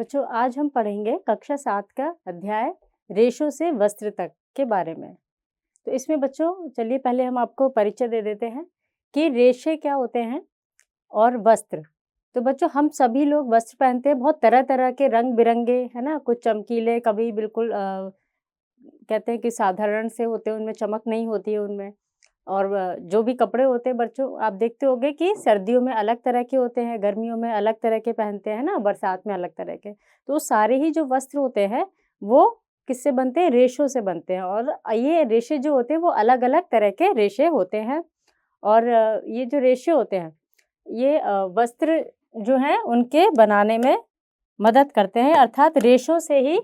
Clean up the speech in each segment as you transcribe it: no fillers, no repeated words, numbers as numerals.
बच्चों आज हम पढ़ेंगे कक्षा 7 का अध्याय रेशों से वस्त्र तक के बारे में। तो इसमें बच्चों चलिए पहले हम आपको परिचय दे देते हैं कि रेशे क्या होते हैं और वस्त्र। तो बच्चों हम सभी लोग वस्त्र पहनते हैं, बहुत तरह तरह के रंग बिरंगे, है ना, कुछ चमकीले, कभी बिल्कुल कहते हैं कि साधारण से होते हैं, उनमें चमक नहीं होती है उनमें। और जो भी कपड़े होते हैं बच्चों आप देखते होंगे कि सर्दियों में अलग तरह के होते हैं, गर्मियों में अलग तरह के पहनते हैं ना, बरसात में अलग तरह के। तो सारे ही जो वस्त्र होते हैं वो किससे बनते हैं? रेशों से बनते हैं। और ये रेशे जो होते हैं वो अलग-अलग तरह के रेशे होते हैं। और ये जो रेशे होते हैं ये वस्त्र जो हैं उनके बनाने में मदद करते हैं, अर्थात रेशों से ही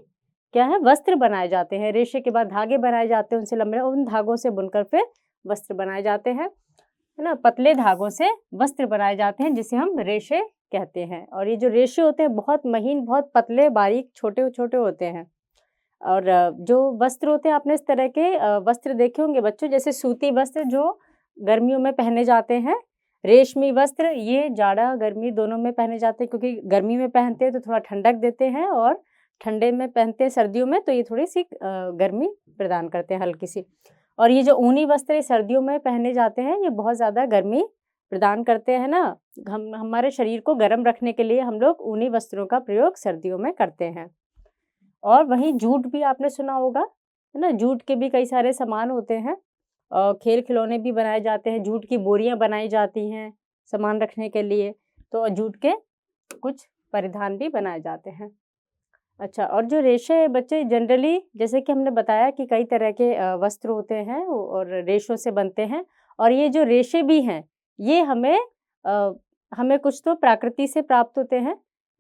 क्या है, वस्त्र बनाए जाते हैं। रेशे के बाद धागे बनाए जाते हैं, उनसे लंबे, उन धागों से बुनकर फिर वस्त्र बनाए जाते हैं, है ना। पतले धागों से वस्त्र बनाए जाते हैं जिसे हम रेशे कहते हैं। और ये जो रेशे होते हैं बहुत महीन, बहुत पतले, बारीक, छोटे-छोटे होते हैं। और जो वस्त्र होते हैं आपने इस तरह के वस्त्र देखे होंगे बच्चों, जैसे सूती वस्त्र जो गर्मियों में पहने जाते हैं, रेशमी वस्त्र ये जाड़ा गर्मी दोनों में पहने जाते हैं, क्योंकि गर्मी में पहनते हैं तो थोड़ा ठंडक देते हैं और ठंडे में पहनते हैं सर्दियों में तो ये थोड़ी सी गर्मी प्रदान करते हैं हल्की सी। और ये जो ऊनी वस्त्र सर्दियों में पहने जाते हैं ये बहुत ज़्यादा गर्मी प्रदान करते हैं ना। हम हमारे शरीर को गर्म रखने के लिए हम लोग ऊनी वस्त्रों का प्रयोग सर्दियों में करते हैं। और वहीं जूट भी आपने सुना होगा, है ना। जूट के भी कई सारे सामान होते हैं और खेल खिलौने भी बनाए जाते हैं, जूट की बोरियां बनाई जाती हैं सामान रखने के लिए। तो जूट के कुछ परिधान भी बनाए जाते हैं। अच्छा, और जो रेशे बच्चे जनरली जैसे कि हमने बताया कि कई तरह के वस्त्र होते हैं और रेशों से बनते हैं। और ये जो रेशे भी हैं ये हमें कुछ तो प्रकृति से प्राप्त होते हैं,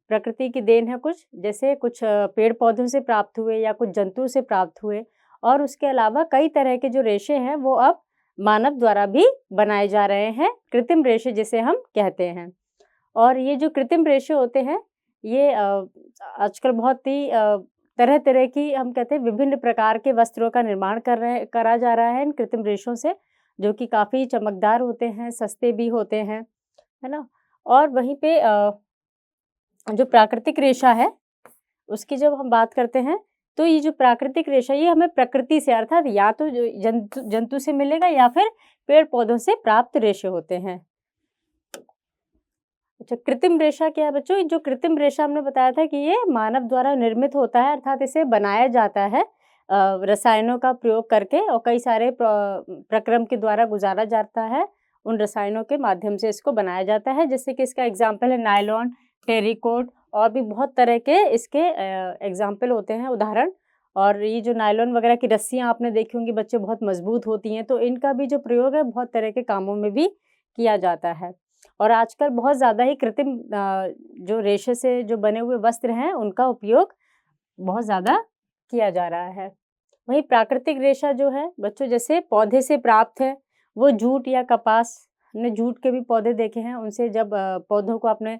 प्रकृति की देन है कुछ, जैसे कुछ पेड़ पौधों से प्राप्त हुए या कुछ जंतु से प्राप्त हुए। और उसके अलावा कई तरह के जो रेशे हैं वो अब मानव द्वारा भी बनाए जा रहे हैं, कृत्रिम रेशे जिसे हम कहते हैं। और ये जो कृत्रिम रेशे होते हैं ये आजकल बहुत ही तरह-तरह की, हम कहते हैं, विभिन्न प्रकार के वस्त्रों का निर्माण करा जा रहा है इन कृत्रिम रेशों से, जो कि काफ़ी चमकदार होते हैं, सस्ते भी होते हैं, है ना। और वहीं पे जो प्राकृतिक रेशा है उसकी जब हम बात करते हैं तो ये जो प्राकृतिक रेशा ये हमें प्रकृति से, अर्थात या तो जो जंतु से मिलेगा या फिर पेड़ पौधों से प्राप्त रेशे होते हैं। अच्छा, कृत्रिम रेशा क्या है बच्चों? जो कृत्रिम रेशा हमने बताया था कि ये मानव द्वारा निर्मित होता है, अर्थात इसे बनाया जाता है रसायनों का प्रयोग करके, और कई सारे प्रक्रम के द्वारा गुजारा जाता है, उन रसायनों के माध्यम से इसको बनाया जाता है। जैसे कि इसका एग्जाम्पल है नायलॉन, टेरिकोट, और भी बहुत तरह के इसके एग्जाम्पल होते हैं, उदाहरण। और ये जो नायलॉन वगैरह की रस्सियाँ आपने देखी होंगी बच्चे, बहुत मजबूत होती हैं, तो इनका भी जो प्रयोग है बहुत तरह के कामों में भी किया जाता है। और आजकल बहुत ज़्यादा ही कृत्रिम जो रेशे से जो बने हुए वस्त्र हैं उनका उपयोग बहुत ज़्यादा किया जा रहा है। वहीं प्राकृतिक रेशा जो है बच्चों, जैसे पौधे से प्राप्त है, वो जूट या कपास, हमने जूट के भी पौधे देखे हैं, उनसे जब पौधों को आपने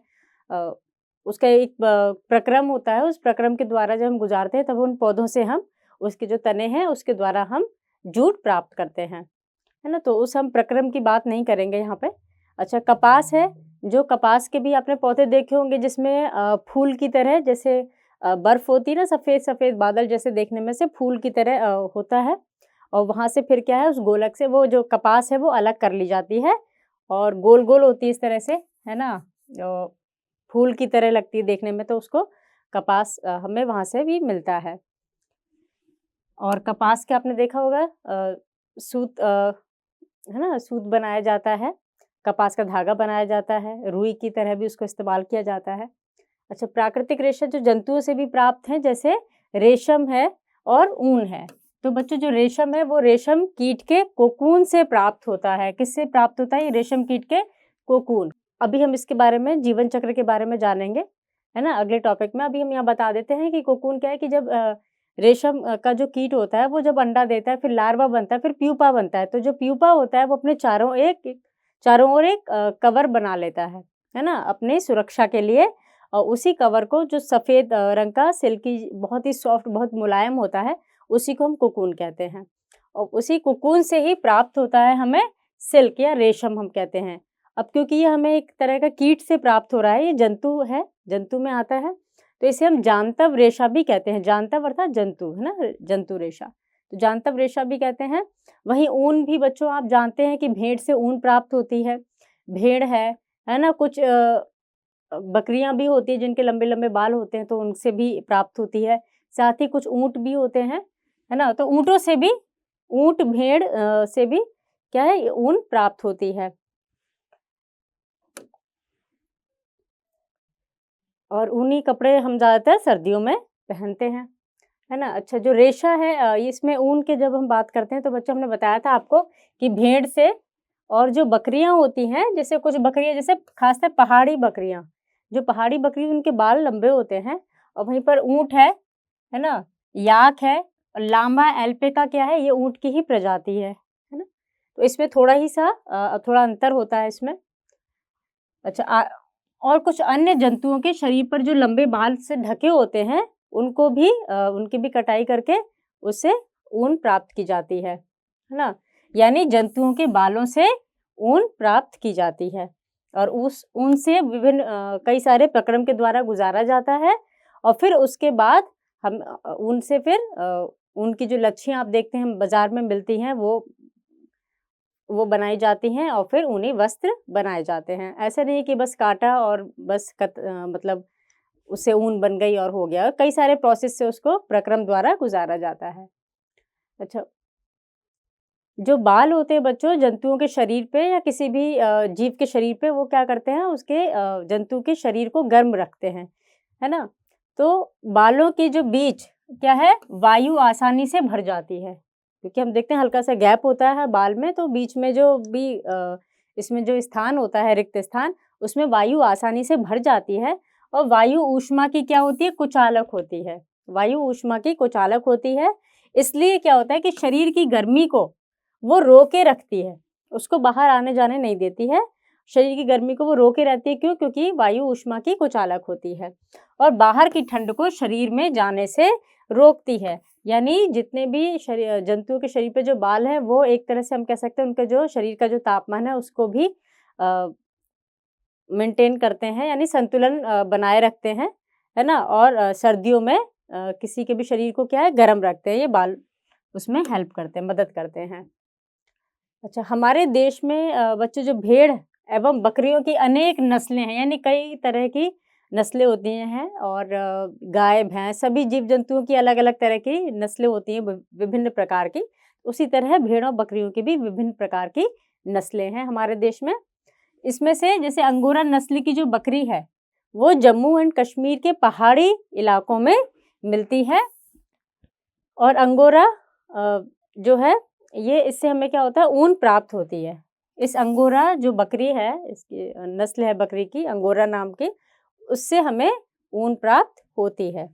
उसका एक प्रक्रम होता है, उस प्रक्रम के द्वारा जब हम गुजारते हैं तब उन पौधों से हम उसके जो तने हैं उसके द्वारा हम जूट प्राप्त करते हैं, है ना। तो उस हम प्रक्रम की बात नहीं करेंगे यहाँ पे। अच्छा, कपास है, जो कपास के भी आपने पौधे देखे होंगे जिसमें फूल की तरह, जैसे बर्फ होती है ना, सफ़ेद सफ़ेद बादल जैसे देखने में से फूल की तरह होता है। और वहाँ से फिर क्या है, उस गोलक से वो जो कपास है वो अलग कर ली जाती है और गोल गोल होती है इस तरह से, है ना, फूल की तरह लगती है देखने में, तो उसको कपास हमें वहाँ से भी मिलता है। और कपास के आपने देखा होगा सूत, है ना, सूत बनाया जाता है, कपास का धागा बनाया जाता है, रुई की तरह भी उसको इस्तेमाल किया जाता है। अच्छा, प्राकृतिक रेशा जो जंतुओं से भी प्राप्त हैं, जैसे रेशम है और ऊन है। तो बच्चों जो रेशम है वो रेशम कीट के कोकून से प्राप्त होता है। किससे प्राप्त होता है? ये रेशम कीट के कोकून। अभी हम इसके बारे में, जीवन चक्र के बारे में जानेंगे, है ना, अगले टॉपिक में। अभी हम यहाँ बता देते हैं कि कोकून क्या है, कि जब रेशम का जो कीट होता है वो जब अंडा देता है, फिर लार्वा बनता है, फिर प्यूपा बनता है। तो जो प्यूपा होता है वो अपने चारों ओर एक कवर बना लेता है ना, अपनी सुरक्षा के लिए। और उसी कवर को, जो सफ़ेद रंग का सिल्की, बहुत ही सॉफ्ट, बहुत मुलायम होता है, उसी को हम कोकून कहते हैं। और उसी कोकून से ही प्राप्त होता है हमें सिल्क या रेशम हम कहते हैं। अब क्योंकि ये हमें एक तरह का कीट से प्राप्त हो रहा है, ये जंतु है, जंतु में आता है, तो इसे हम जांतव रेशा भी कहते हैं। जांतव अर्थात जंतु, है ना, जंतु रेशा, तो जांतव रेशा भी कहते हैं। वहीं ऊन भी बच्चों आप जानते हैं कि भेड़ से ऊन प्राप्त होती है। भेड़ है ना, कुछ बकरियां भी होती हैं जिनके लंबे लंबे बाल होते हैं, तो उनसे भी प्राप्त होती है। साथ ही कुछ ऊंट भी होते हैं, है ना, तो ऊँटों से भी, ऊँट भेड़ से भी क्या है, ऊन प्राप्त होती है। और ऊनी कपड़े हम ज़्यादातर सर्दियों में पहनते हैं, है ना। अच्छा, जो रेशा है इसमें ऊन के जब हम बात करते हैं तो बच्चों हमने बताया था आपको कि भेड़ से, और जो बकरियां होती हैं, जैसे कुछ बकरियां, जैसे खासकर पहाड़ी बकरियां, जो पहाड़ी बकरी उनके बाल लंबे होते हैं, और वहीं पर ऊँट है ना, याक है, और लामा एल्पेका क्या है, ये ऊँट की ही प्रजाति है ना। तो इसमें थोड़ा ही सा थोड़ा अंतर होता है इसमें। अच्छा, और कुछ अन्य जंतुओं के शरीर पर जो लंबे बाल से ढके होते हैं, उनको भी उनकी भी कटाई करके उससे ऊन प्राप्त की जाती है ना। यानी जंतुओं के बालों से ऊन प्राप्त की जाती है, और उस ऊन से विभिन्न कई सारे प्रक्रम के द्वारा गुजारा जाता है, और फिर उसके बाद हम ऊन से फिर ऊन की जो लच्छियाँ आप देखते हैं बाज़ार में मिलती हैं, वो बनाई जाती हैं, और फिर ऊनी वस्त्र बनाए जाते हैं। ऐसा नहीं है कि बस काटा और बस मतलब उससे ऊन बन गई और हो गया। कई सारे प्रोसेस से उसको प्रक्रम द्वारा गुज़ारा जाता है। अच्छा, जो बाल होते हैं बच्चों जंतुओं के शरीर पे या किसी भी जीव के शरीर पे, वो क्या करते हैं, उसके जंतु के शरीर को गर्म रखते हैं, है ना। तो बालों के जो बीच क्या है, वायु आसानी से भर जाती है, क्योंकि हम देखते हैं हल्का सा गैप होता है बाल में, तो बीच में जो भी इसमें जो स्थान होता है, रिक्त स्थान, उसमें वायु आसानी से भर जाती है। और वायु ऊष्मा की क्या होती है, कुचालक होती है। वायु ऊष्मा की कुचालक होती है, इसलिए क्या होता है कि शरीर की गर्मी को वो रोके रखती है, उसको बाहर आने जाने नहीं देती है। शरीर की गर्मी को वो रोके रहती है, क्यों? क्योंकि वायु ऊष्मा की कुचालक होती है, और बाहर की ठंड को शरीर में जाने से रोकती है। यानी जितने भी जंतुओं के शरीर पे जो बाल हैं, वो एक तरह से हम कह सकते हैं उनके जो शरीर का जो तापमान है उसको भी मेंटेन करते हैं, यानी संतुलन बनाए रखते हैं, है ना। और सर्दियों में किसी के भी शरीर को क्या है, गर्म रखते हैं, ये बाल उसमें हेल्प करते हैं, मदद करते हैं। अच्छा, हमारे देश में बच्चे जो भेड़ एवं बकरियों की अनेक नस्लें हैं, यानी कई तरह की नस्लें होती हैं, और गाय भैंस सभी जीव जंतुओं की अलग अलग तरह की नस्लें होती हैं, विभिन्न प्रकार की। उसी तरह भेड़ों बकरियों की भी विभिन्न प्रकार की नस्लें हैं हमारे देश में। इसमें से जैसे अंगोरा नस्ल की जो बकरी है, वो जम्मू एंड कश्मीर के पहाड़ी इलाकों में मिलती है। और अंगोरा जो है, ये इससे हमें क्या होता है, ऊन प्राप्त होती है। इस अंगोरा जो बकरी है, इसकी नस्ल है बकरी की अंगोरा नाम की, उससे हमें ऊन प्राप्त होती है।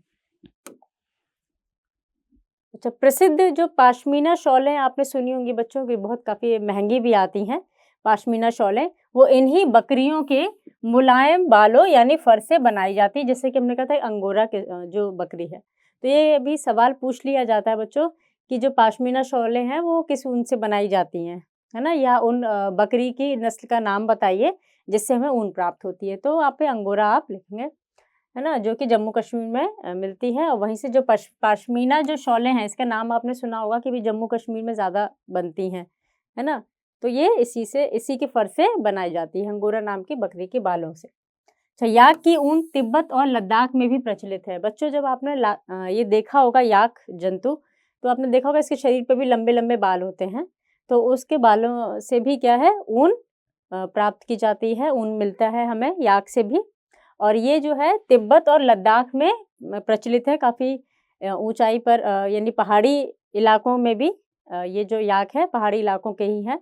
अच्छा, प्रसिद्ध जो पाशमीना शॉलें आपने सुनी होंगी बच्चों की, बहुत काफ़ी महंगी भी आती हैं पाशमीना शॉलें, वो इन्हीं बकरियों के मुलायम बालों यानी फर से बनाई जाती है। जैसे कि हमने कहा था अंगोरा के जो बकरी है, तो ये भी सवाल पूछ लिया जाता है बच्चों कि जो पाशमीना शॉलें हैं वो किस ऊन से बनाई जाती हैं, है ना, या उन बकरी की नस्ल का नाम बताइए जिससे हमें ऊन प्राप्त होती है। तो आप पे अंगोरा आप लिखेंगे, है ना, जो कि जम्मू कश्मीर में मिलती है। और वहीं से जो पाशमीना जो शॉलें हैं, इसका नाम आपने सुना होगा कि भी जम्मू कश्मीर में ज़्यादा बनती हैं, है ना। तो ये इसी के फर से बनाई जाती है, अंगोरा नाम की बकरी के बालों से। अच्छा, याक की ऊन तिब्बत और लद्दाख में भी प्रचलित है। बच्चों जब आपने ये देखा होगा याक जंतु, तो आपने देखा होगा इसके शरीर पे भी लंबे लंबे बाल होते हैं, तो उसके बालों से भी क्या है, ऊन प्राप्त की जाती है, ऊन मिलता है हमें याक से भी। और ये जो है तिब्बत और लद्दाख में प्रचलित है, काफ़ी ऊंचाई पर यानी पहाड़ी इलाकों में भी ये जो याक है पहाड़ी इलाकों के ही हैं,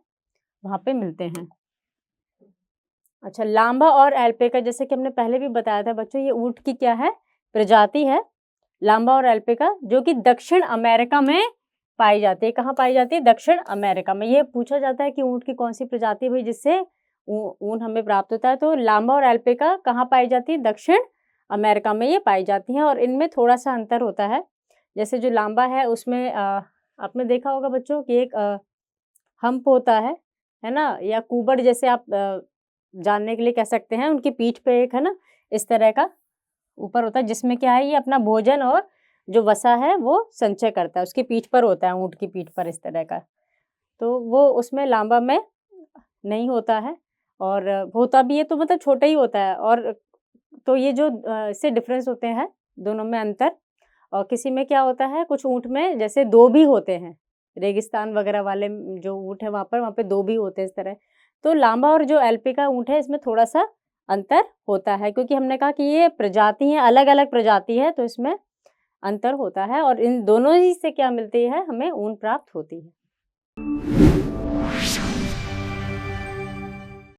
वहाँ पे मिलते हैं। अच्छा, लांबा और एल्पेका, जैसे कि हमने पहले भी बताया था बच्चों, ये ऊँट की क्या है, प्रजाति है, लांबा और एल्पेका, जो कि दक्षिण अमेरिका में पाई जाती है। कहाँ पाई जाती है? दक्षिण अमेरिका में। ये पूछा जाता है कि ऊँट की कौन सी प्रजाति है जिससे ऊन हमें प्राप्त होता है, तो लांबा और एल्पेका कहाँ पाई जाती है? दक्षिण अमेरिका में ये पाई जाती हैं, और इनमें थोड़ा सा अंतर होता है। जैसे जो लांबा है उसमें आपने देखा होगा बच्चों कि एक हम्प होता है ना, या कुबड़ जैसे आप जानने के लिए कह सकते हैं, उनकी पीठ पे एक है ना इस तरह का ऊपर होता है, जिसमें क्या है ये अपना भोजन और जो वसा है वो संचय करता है, उसकी पीठ पर होता है, ऊँट की पीठ पर इस तरह का। तो वो उसमें लांबा में नहीं होता है, और होता भी है तो मतलब छोटा ही होता है। और तो ये जो इससे डिफरेंस होते हैं दोनों में अंतर। और किसी में क्या होता है, कुछ ऊँट में जैसे 2 भी होते हैं, रेगिस्तान वगैरह वाले जो ऊँट है वहाँ पे 2 भी होते हैं इस तरह। तो लांबा और जो एलपी का ऊँट है इसमें थोड़ा-सा अंतर होता है, क्योंकि हमने कहा कि ये प्रजाति हैं, अलग-अलग प्रजाति है, तो इसमें अंतर होता है और इन दोनों ही से क्या मिलती है, हमें ऊन प्राप्त होती है।